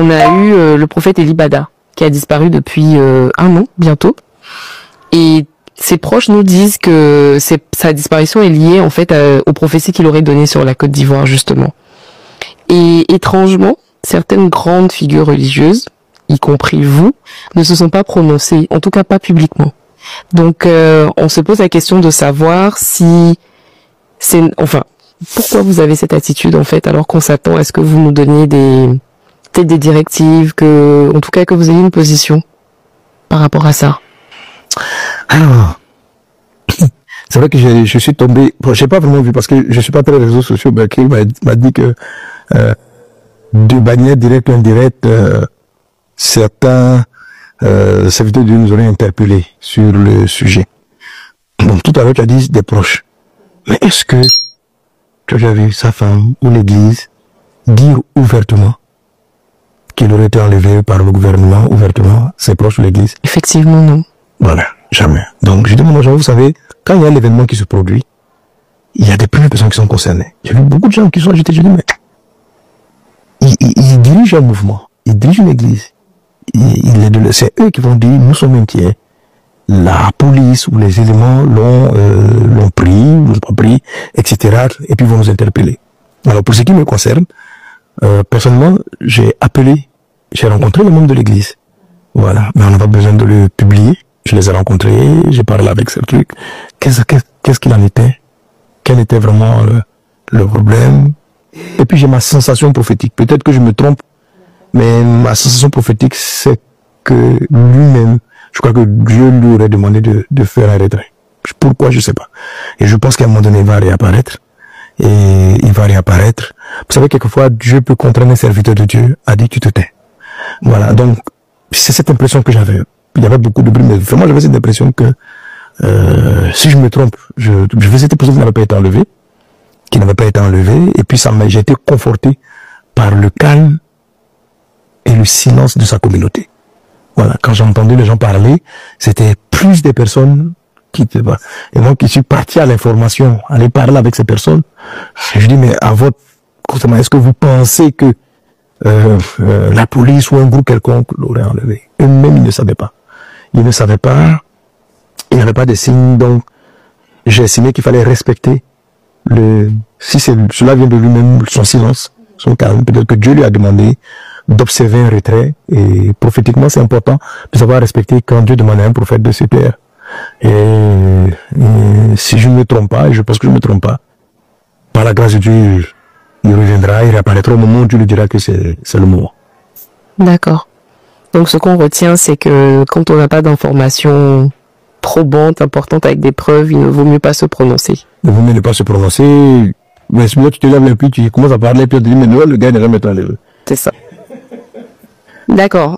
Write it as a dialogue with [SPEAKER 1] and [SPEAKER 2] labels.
[SPEAKER 1] on a eu le prophète Eli Bada, qui a disparu depuis 1 an, bientôt. Et ses proches nous disent que sa disparition est liée, en fait, aux prophéties qu'il aurait données sur la Côte d'Ivoire, justement. Et étrangement, certaines grandes figures religieuses, y compris vous, ne se sont pas prononcées, en tout cas pas publiquement. Donc, on se pose la question de savoir si c'est, enfin, pourquoi vous avez cette attitude, en fait, alors qu'on s'attend à ce que vous nous donniez peut-être des directives, en tout cas, que vous ayez une position par rapport à ça.
[SPEAKER 2] Alors, c'est vrai que je suis tombé, bon, j'ai pas vraiment vu parce que je suis pas très réseaux sociaux, mais qui m'a dit que, de manière directe ou indirecte, certains, serviteurs de Dieu nous auraient interpellés sur le sujet. Donc, tout à l'heure, tu as dit des proches. Mais est-ce que tu as déjà vu sa femme ou l'église dire ouvertement qu'il aurait été enlevé par le gouvernement, ouvertement, ses proches ou l'église?
[SPEAKER 1] Effectivement, non.
[SPEAKER 2] Voilà, jamais. Donc, je demande aux gens, vous savez, quand il y a l'événement qui se produit, il y a des premières personnes qui sont concernées. J'ai vu beaucoup de gens qui sont agités, je dis, mais ils dirigent un mouvement, ils dirigent une église. C'est eux qui vont dire, nous sommes inquiets. La police ou les éléments l'ont pris, l'ont pas pris, etc. Et puis vont nous interpeller. Alors, pour ce qui me concerne, personnellement, j'ai rencontré les membres de l'église. Voilà, mais on n'a pas besoin de le publier. Je les ai rencontrés, j'ai parlé avec ce truc. Qu'est-ce qu'il en était? Quel était vraiment le problème? Et puis j'ai ma sensation prophétique. Peut-être que je me trompe, mais ma sensation prophétique, c'est que lui-même, je crois que Dieu lui aurait demandé de faire un retrait. Pourquoi, je sais pas. Et je pense qu'à un moment donné, il va réapparaître. Et il va réapparaître. Vous savez, quelquefois, Dieu peut contraindre un serviteur de Dieu à dire tu te tais. Voilà, donc, c'est cette impression que j'avais. Il y avait beaucoup de bruit, mais vraiment j'avais cette impression que si je me trompe, je faisais cette personne qui n'avait pas été enlevée, et puis j'ai été conforté par le calme et le silence de sa communauté. Voilà, quand j'ai entendu les gens parler, c'était plus des personnes qui étaient pas. Et moi qui suis parti à l'information, aller parler avec ces personnes, je dis, mais est-ce que vous pensez que la police ou un groupe quelconque l'aurait enlevé? Eux-mêmes, ils ne savaient pas. Ils ne savaient pas, il n'y avait pas de signes, donc j'ai estimé qu'il fallait respecter si cela vient de lui-même, son silence, son calme. Peut-être que Dieu lui a demandé d'observer un retrait, et prophétiquement c'est important de savoir respecter quand Dieu demande à un prophète de se taire. Et si je ne me trompe pas, et je pense que je ne me trompe pas, par la grâce de Dieu, il reviendra, il réapparaîtra au moment où Dieu lui dira que c'est le moment.
[SPEAKER 1] D'accord. Donc ce qu'on retient, c'est que quand on n'a pas d'informations probantes, importantes, avec des preuves, il ne vaut mieux pas se prononcer.
[SPEAKER 2] Il vaut mieux ne pas se prononcer. Mais si tu te lèves et puis tu commences à parler, puis tu te dis, mais non, le gars n'est jamais enlevé.
[SPEAKER 1] C'est ça. D'accord.